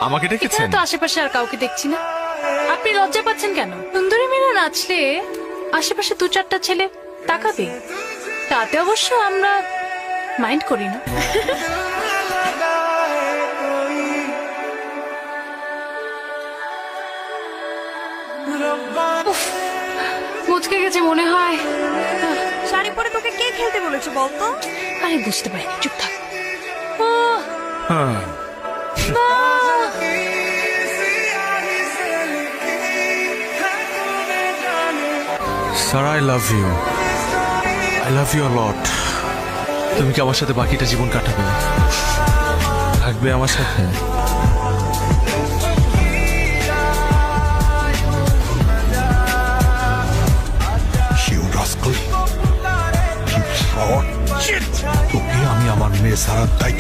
আমাকে ডেকেছেন? এখানে তো আশেপাশে আর কাউকে দেখছি না। আপনি লজ্জা পাচ্ছেন কেন? সুন্দরী মেয়েরা নাচলে আশেপাশে দু চারটা ছেলে তাকাবে, তাতে অবশ্য আমরা মাইন্ড করি না। উফ, মুচকে গেছে মনে হয়। শাড়ি পরে তোকে কে খেলতে বলেছে বলতো? আরে বুঝতে পারি, চুপ থাক। হ্যাঁ। Sir, I love you. I love you lot. তুমি কি আমার সাথে বাকিটা জীবন কাটাবে? থাকবে আমার সাথে? You rascal! You fraud! Shit! তোকে আমি আমার মেয়ে সারার দায়িত্ব